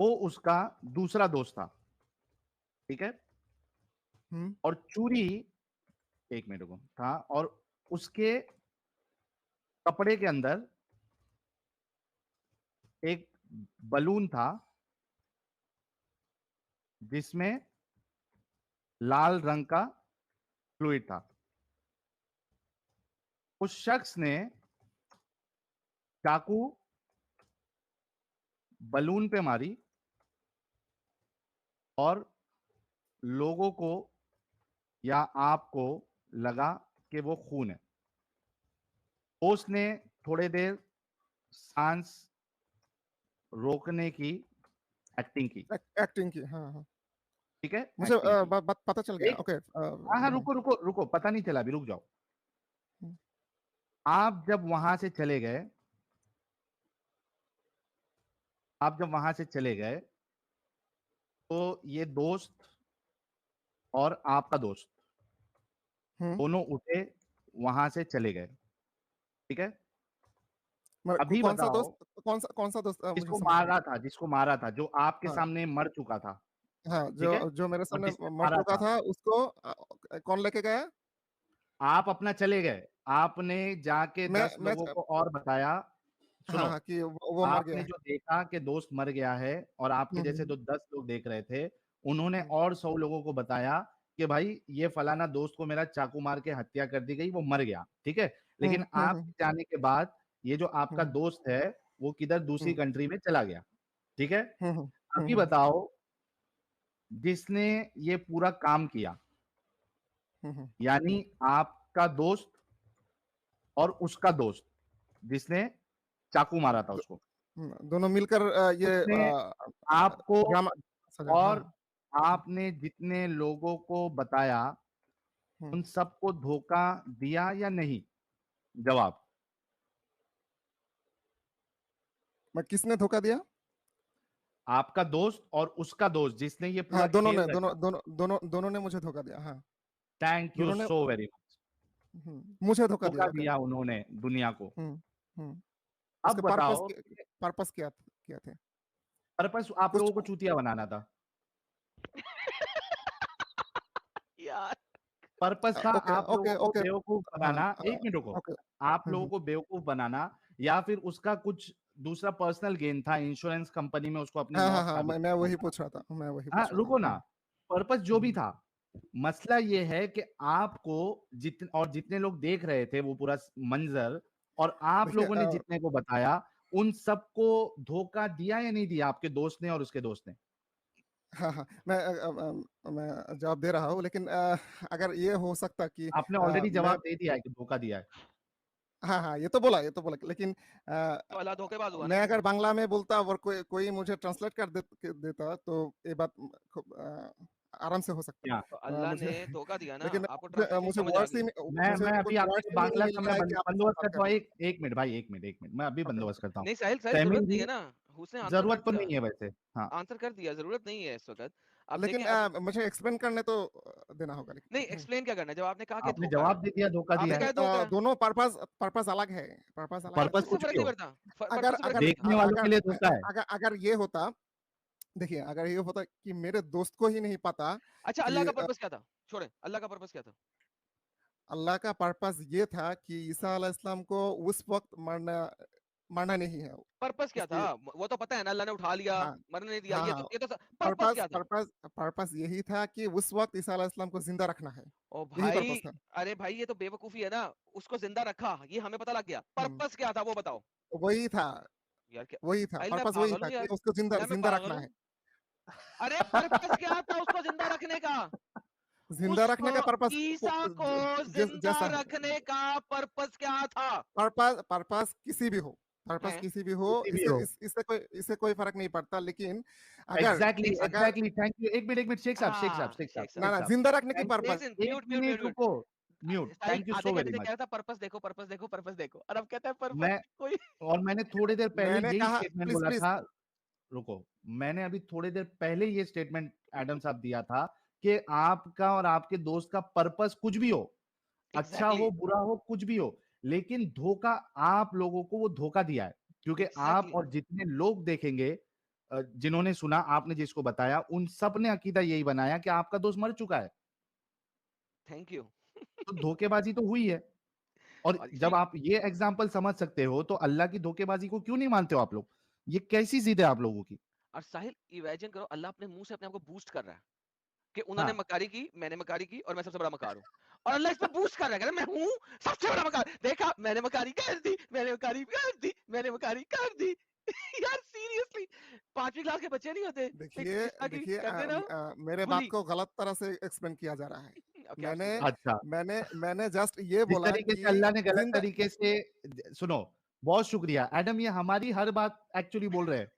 वो उसका दूसरा दोस्त था, ठीक है। हम्म और चूरी, एक मिनट को था, और उसके कपड़े के अंदर एक बलून था जिसमें लाल रंग का फ्लूइड था। उस शख्स ने चाकू बलून पे मारी और लोगों को या आपको लगा कि वो खून है। उसने थोड़े देर सांस रोकने की एक्टिंग की, एक्टिंग की, हाँ हाँ, ठीक है, मुझे एक्टिंग की। बात पता चल गया। एक, ओके, हाँ हाँ, रुको रुको रुको, पता नहीं चला, अभी रुक जाओ। हम्म, आप जब वहां से चले गए, आप जब वहां से चले गए, तो ये दोस्त और आपका दोस्त दोनों उठे, वहां से चले गए, ठीक है। अभी कौन सा बताओ, दोस्त, कौन सा दोस्त, मुझे जिसको समझ नहीं मारा था, जिसको मारा था, जो आपके आया। सामने मर चुका था, हाँ हाँ, ठीक है, जो जो मेरे और सामने जिसने मर मारा चुका था, था उसको कौन लेके गया? आप अपना चले गए, आपने जाके मैं 10 मैं लोगों को और बताया। हाँ सुनो, हाँ, कि वो मर गया आपने है। जो देखा कि दोस्त मर गया है, और आपके जैसे हम्म तो 10 लोग देख रहे थे, उन्होंने हम्म और 100 लोगों को बताया कि भाई ये फलाना दोस्त को मेरा चाकू मार के हत्या कर दी गई, वो मर गया, ठीक है। हम्म लेकिन हम्म आप हम्म जाने के बाद ये जो आपका हम्म दोस्त है, वो किधर दूसरी हम्म कंट्री में चला गया, ठीक है। हम्म अभी हम्म बताओ, जिसने ये पूरा काम किया, हम्म यानी आपका दोस्त और उसका दोस्त जिसने चाकू मारा था उसको, दोनों मिलकर ये उसने आपको ड्रामा सजा, हाँ। और आपने जितने लोगों को बताया, हम्म, उन सबको धोखा दिया या नहीं? जवाब। मैं किसने धोखा दिया? आपका दोस्त और उसका दोस्त जिसने ये पूरा हाँ, दोनों खेल ने दोनों रचा। दोनों दोनों दोनों ने मुझे धोखा दिया, हाँ। थैंक यू दोनों ने सो वेरी मच। मुझे धोखा दिया, धोखा ओके। दिया उन्होंने दुनिया को। हम्म अब उसके बताओ, पर्पस क्या क्या थे? पर्पस आप कुछ लोगों को चूतिया बनाना था। यार पर्पस था ओके आप लोगों ओके को ओके, बेवकूफ हाँ, बनाना। एक मिनट रुको। ओके। आप लोगों को बेवकूफ बनाना, या फिर उसका कुछ दूसरा पर्सनल गेन था, इंश्योरेंस कंपनी में उसको अपनी हाँ हाँ मौत हाँ, साबित मैं करना वही था। पूछ रहा था, मैं वही हाँ, पूछ रहा रुको था। ना। पर्पस जो भी हम्म, था, मसला ये है कि आपको जितने लोग देख रहे थे वो पूरा मंजर, और आप देखिए, लोगों ने जितने को बताया, उन सबको धोखा दिया या नहीं दिया आपके दोस्त ने और उसके दोस्त ने? हाँ हाँ, मैं जवाब दे रहा हूँ, लेकिन अगर ये हो सकता कि आपने ऑलरेडी मैं, जवाब दे दिया है कि धोखा दिया है। हाँ हाँ, ये तो बोला, लेकिन तो अल्लाह धोखेबाज हुआ ना। मैं अगर बांग्ला में बोलता और कोई मुझे ट्रांसलेट कर देता तो ये बात खूब आराम से हो सकता। क्या? तो अल्लाह ने मुझे धोखा दिया ना, लेकिन आपको ट्रांसलेशन मुझे समझ आ वर्ड्स ही गई। मुझे मैं अभी कुछ आपके वर्ड्स लिए ही नहीं बांग्ला मिल का रहा मैं है कि आपसे बंदोबस्त बात करता हूँ। करूं। एक मिनट भाई, एक मिनट, मैं अभी ओके बंदोबस्त करता हूँ। नहीं साहिल साहिल तमीम जरूरत नहीं है जी, ना, उसने आंसर कर जरूरत तो दिया। नहीं है वैसे। हाँ, आंसर कर दिया, जरूरत नहीं है इस वक्त। अब लेकिन देखें, अब मुझे एक्सप्लेन करने तो देना होगा, नहीं लेकिन एक्सप्लेन क्या करना है, जब आपने कहा कि आपने धोखा है, जवाब दे दिया, धोखा दिया आपने है। कहा धोखा है, दोनों पर्पस अलग है, पर्पस अलग है। पर्पस पर्पस से कुछ फर्क भी नहीं हो, पड़ता, अगर पर्पस से फर्क अगर नहीं पड़ता। देखने वालों के अगर लिए धोखा है। अगर ये होता, देखिए, अगर ये होता कि मेरे दोस्त को ही नहीं पता अच्छा, अल्लाह कि का पर्पस क्या था? छोड़े, अल्लाह का पर्पस क्या था? अल्लाह का पर्पस ये था कि ईसा अलैहिस्सलाम को उस वक्त मरना नहीं है, पर्पस क्या था? इसलिए। वो तो पता है ना, अल्लाह ने उठा लिया, हाँ मरने नहीं दिया। हाँ हाँ, ये तो पर्पस पर्पस क्या था? पर्पस पर्पस यही था कि उस वक्त ईसा अलैहिस्सलाम को जिंदा रखना है, ओ यही भाई, पर्पस था। अरे भाई ये तो बेवकूफी है ना। उसको जिंदा रखा, ये हमें पता लग गया। हम्म, पर्पस क्या था वो बताओ। वही था, यार क्या वही था, साहिल, मैं पर्पस वही पागल था हूँ कि यार, उसको जिंदा या मैं जिंदा पागल रखना हूँ? है। अरे पर्पस क्या था उसको जिंदा रखने का? जिंदा रखने उसको, का पर्पस ईसा को जिंदा जैसा रखने का पर्पस क्या था? पर्पस किसी भी हो, पर्पस है किसी भी हो, किसी भी हो। इससे कोई फर्क नहीं पड़ता, लेकिन अगर एग्जैक्टली, अगर थैंक यू। एक मिनट, शेख साहब, हाँ शेख साहब, ना शेख ना, साहब, जिंदा रखने की थैंक यू। पर्पस। लेकिन एक mute mute mute minute mute. रुको, म्यूट, साहिल थैंक यू आधे सो घंटे वेरी से कह मच। रहा था पर्पस देखो, पर्पस देखो, पर्पस देखो, और अब कहता है पर्पस मैं कोई। और मैंने थोड़ी देर पहले मैंने यही कहा, स्टेटमेंट प्लीज बोला प्लीज। था। रुको, मैंने अभी थोड़ी देर पहले ये स्टेटमेंट एडम साहब दिया था कि आपका और आपके दोस्त का पर्पस कुछ भी हो, अच्छा एग्जैक्टली हो, बुरा हो, कुछ भी हो, लेकिन धोखा आप लोगों को वो धोखा दिया है, क्योंकि आप एग्जैक्टली। और जितने लोग देखेंगे जिन्होंने सुना, आपने जिसको बताया, उन सब ने अकीदा यही बनाया कि आपका दोस्त मर चुका है। Thank you. तो धोखेबाजी तो हुई है। और और जब इसी आप ये एग्जाम्पल समझ सकते हो तो अल्लाह की धोखेबाजी को क्यों नहीं मानते हो आप लोग? ये कैसी जिद है आप लोगों की? और साहिल इमेजिन करो, अल्लाह अपने मुंह से अपने आप को बूस्ट कर रहा है कि उन्होंने हाँ, मकारी की, मैंने मकारी की और मैं सबसे बड़ा मकार हूँ। और अल्लाह इस पे बूस्ट कर रहा है, कह रहा है, मैं हूँ सबसे बड़ा मकार, देखा मैंने मकारी कर दी, मैंने मकारी कर दी, मैंने मकारी कर दी। यार सीरियसली, 5वीं क्लास के बच्चे नहीं होते, एक देखिए इस तरह की देखिए करते ना मेरे बात खुली। को गलत तरह से एक्सप्लेन किया जा रहा है। अब क्या मैंने explain अच्छा। मैंने मैंने जस्ट ये जिस बोला तरीके से कि अल्लाह ने गलत जिंदा तरीके से सुनो, बहुत शुक्रिया एडम, ये हमारी हर बात एक्चुअली बोल रहे हैं।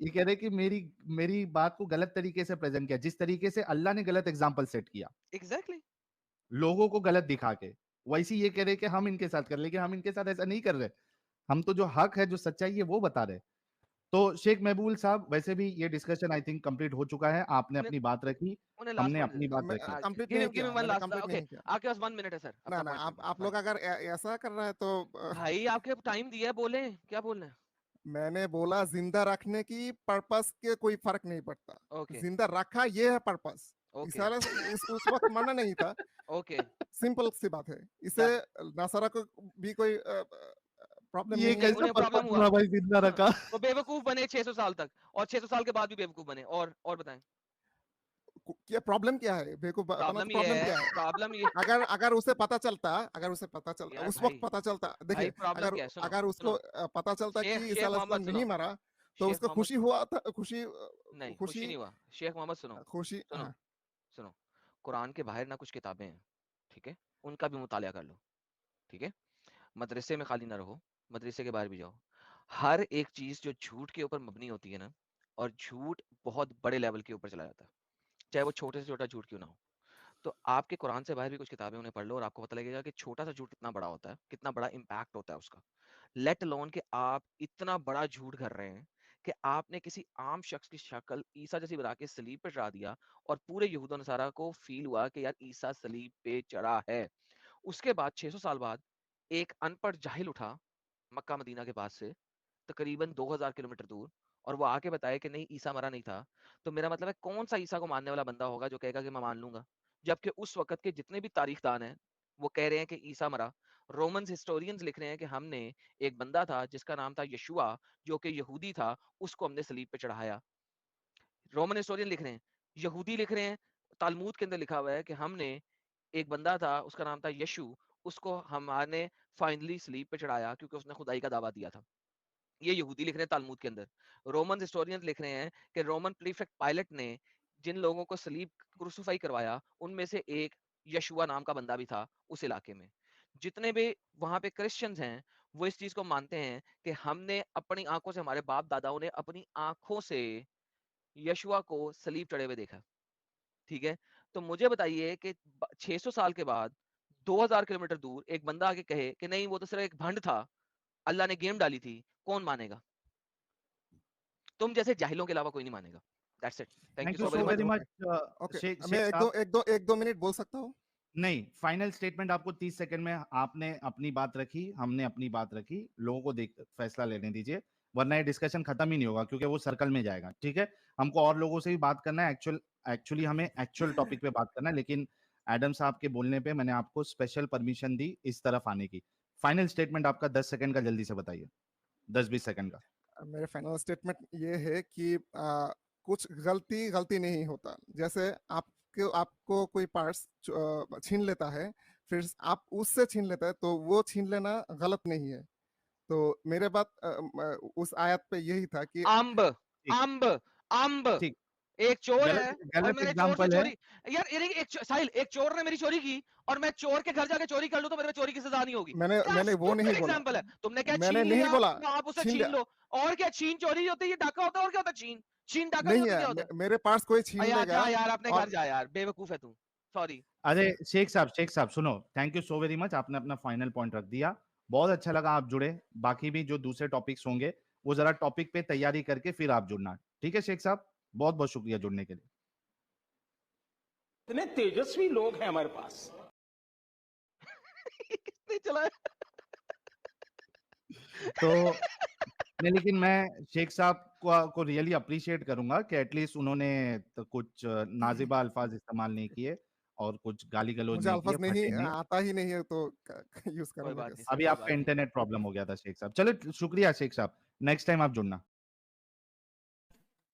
ये कह रहे हैं कि मेरी मेरी बात को गलत तरीके से प्रेजेंट किया, जिस तरीके से अल्लाह ने गलत एग्जाम्पल सेट किया एग्जैक्टली। लोगों को गलत दिखा के, वैसे ये कह रहे हैं कि हम इनके साथ कर, लेकिन हम इनके साथ ऐसा नहीं कर रहे। हम तो जो हक है, जो सच्चाई है, वो बता रहे। तो शेख महबूब साहब, वैसे भी ये डिस्कशन आई थिंक कंप्लीट हो चुका है। आपने उन्हें अपनी बात रखी, उन्हें लास्ट हमने पॉइंट अपनी बात मैं रखी। कंप्लीट गिव नहीं गिव किया, वन मैंने लास्ट, कंप्लीट ओके नहीं किया। आपके पास 1 मिनट है सर, ना अपना ना, पॉइंट आप रखिए, आप लोग अगर ऐसा कर रहे हैं तो भाई आपके टाइम दिया है, बोले क्या बोलना है। मैंने बोला जिंदा रखने की पर्पस के कोई फर्क नहीं पड़ता। ओके जिंदा रखा ये है पर्पस। ओके इसारा उस वक्त मना नहीं था। ओके, सिंपल सी बात है। इसे नसारा को भी कोई प्रॉब्लम ये नहीं नहीं है। कैसा उन्हें प्रॉब्लम पर्पस हुआ। हुआ भाई, जिंदा हाँ, रखा? वो बेवकूफ बने 600 साल तक, और 600 साल के बाद भी बेवकूफ बने। और बताएं क्या प्रॉब्लम क्या है? मेरे को बताना तो प्रॉब्लम ये प्रॉब्लम है, क्या है? प्रॉब्लम ये अगर अगर उसे पता चलता, अगर उसे पता चलता यार उस वक्त भाई, पता चलता, भाई देखिए प्रॉब्लम अगर क्या है, सुनो अगर उसको सुनो, पता चलता कि शेख ईसा शेख अलैहिस्सलाम मोहम्मद सुनो, नहीं मरा तो शेख उसको मोहम्मद खुशी हुआ था। खुशी नहीं खुशी खुशी नहीं हुआ, शेख मोहम्मद सुनो खुशी सुनो हाँ। सुनो, कुरान के बाहर ना कुछ किताबें हैं, ठीक है, उनका भी मुतालिया कर लो, ठीक है, मदरसे में खाली ना रहो, मदरसे के बाहर भी जाओ। हर एक चीज जो झूठ के ऊपर मबनी होती है ना, और झूठ बहुत बड़े लेवल के ऊपर चला जाता है, चाहे वो छोटे से छोटा झूठ क्यों ना हो। तो आपके कुरान से बाहर भी कुछ किताबें उन्हें पढ़ लो और आपको पता लगेगा कि छोटा सा झूठ कितना बड़ा होता है, कितना बड़ा इम्पैक्ट होता है उसका। लेट अलोन कि आप इतना बड़ा झूठ कर रहे हैं कि आपने किसी आम शख्स की शक्ल ईसा जैसी बना के सलीब पे चढ़ा दिया, और पूरे यहूद और नसारा को फील हुआ कि यार ईसा सलीब पे चढ़ा है। उसके बाद 600 साल बाद एक अनपढ़ जाहिल उठा मक्का मदीना के पास से, तकरीबन 2000 किलोमीटर दूर, और वो आके बताया कि नहीं ईसा मरा नहीं था। तो मेरा मतलब है, कौन सा ईसा को मानने वाला बंदा होगा जो कहेगा कि मैं मान लूंगा, जबकि उस वक्त के जितने भी तारीखदान हैं वो कह रहे हैं कि ईसा मरा। रोमन हिस्टोरियंस लिख रहे हैं कि हमने एक बंदा था जिसका नाम था यशुआ, जो कि यहूदी था, उसको हमने सलीब पे चढ़ाया। रोमन हिस्टोरियन लिख रहे हैं, यहूदी लिख रहे हैं, तालमूद के अंदर लिखा हुआ है कि हमने एक बंदा था उसका नाम था यशु, उसको हमारे फाइनली सलीब पे चढ़ाया क्योंकि उसने खुदाई का दावा दिया था। ये यहूदी लिख रहे हैं तालमूद के अंदर। रोमन हिस्टोरियंस लिख रहे हैं कि रोमन प्रीफेक्ट पायलट ने जिन लोगों को सलीब क्रूसिफाई करवाया, उनमें से एक यशुआ नाम का बंदा भी था उस इलाके में। जितने भी वहां पे क्रिश्चियंस हैं, वो इस चीज को मानते हैं कि हमने अपनी आंखों से, हमारे बाप दादाओं ने अपनी आंखों से यशुआ को सलीब चढ़े हुए देखा। ठीक है, तो मुझे बताइए कि 600 साल के बाद 2000 किलोमीटर दूर एक बंदा आके कहे कि नहीं वो तो सिर्फ एक भंड था, अल्लाह ने गेम डाली थी, कौन मानेगा? तुम जैसे जाहिलों के अलावा कोई नहीं मानेगा। That's it, thank you thank you so so very okay much. Very okay much okay. Sheikh मैं शेख साहब। एक दो मिनट बोल सकता हूँ? नहीं, फाइनल स्टेटमेंट आपको 30 सेकंड में, आपने अपनी बात रखी, हमने अपनी बात रखी, लोगों को देख फैसला लेने दीजिए, वरना ये डिस्कशन खत्म ही नहीं होगा क्योंकि वो सर्कल में जाएगा। ठीक है, हमको और लोगों से भी बात करना है, एक्चुअली हमें एक्चुअल टॉपिक पे बात करना है, लेकिन एडम साहब के बोलने पे मैंने आपको स्पेशल परमिशन दी इस तरफ आने की। फाइनल स्टेटमेंट आपका 10 सेकंड का, जल्दी से बताइए, 10-20 सेकंड का। मेरे फाइनल स्टेटमेंट ये है कि कुछ गलती नहीं होता। जैसे आपको कोई पार्ट्स छीन लेता है, फिर आप उससे छीन लेता है, तो वो छीन लेना गलत नहीं है। तो मेरे बात उस आयत पे यही था कि अम्ब ठीक, अम्ब अम्ब, ठीक। एक चोर गलत है और गलत मैंने चोर से एग्जाम्पल है। चोरी, यार साहिल, एक चोर ने मेरी चोरी की और मैं चोर के घर जाके चोरी कर लूं तो मेरे पे चोरी की सजा नहीं होगी। मैंने क्या मैंने वो नहीं स्टूपिड बोला। एग्जांपल है। तुमने क्या मैंने छीन नहीं लिया बोला तो आप उसे छीन छीन लिया। लो। और क्या छीन चोरी होती है, ये डाका होता है, और क्या होता है छीन? छीन डाका नहीं नहीं होती, है, क्या होता है? मेरे पास कोई छीन यार लेगा जा यार, अपने घर और जा यार, बेवकूफ है तू। सॉरी। अरे शेख साहब सुनो, thank you so very much, आपने अपना फाइनल पॉइंट रख दिया, बहुत अच्छा लगा आप जुड़े। बाकी भी जो दूसरे टॉपिक्स होंगे वो जरा टॉपिक पे तैयारी करके फिर आप जुड़ना। ठीक है शेख साहब, बहुत बहुत शुक्रिया जुड़ने के लिए। इतने तेजस्वी लोग हैं हमारे पास। किसने चलाया? तो नहीं, लेकिन मैं शेख साहब को रियली अप्रिशिएट करूंगा कि एटलीस्ट उन्होंने तो कुछ नाजिबा अल्फाज इस्तेमाल नहीं किए और कुछ गाली गलौज मुझे नहीं किए, अल्फाज नहीं फटे नहीं। आता ही नहीं है तो यूज कोई करूंगा बात नहीं कैसे? अभी कोई आपका बात नहीं इंटरनेट प्रॉब्लम हो गया था शेख साहब। चलो शुक्रिया शेख साहब, नेक्स्ट टाइम आप जुड़ना।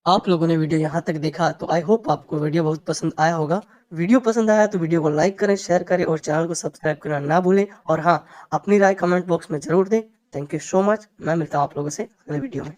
आप लोगों ने वीडियो यहाँ तक देखा तो आई होप आपको वीडियो बहुत पसंद आया होगा। वीडियो पसंद आया तो वीडियो को लाइक करें, शेयर करें और चैनल को सब्सक्राइब करना ना भूलें। और हाँ, अपनी राय कमेंट बॉक्स में जरूर दें। Thank you so much. मैं मिलता हूँ आप लोगों से अगले वीडियो में।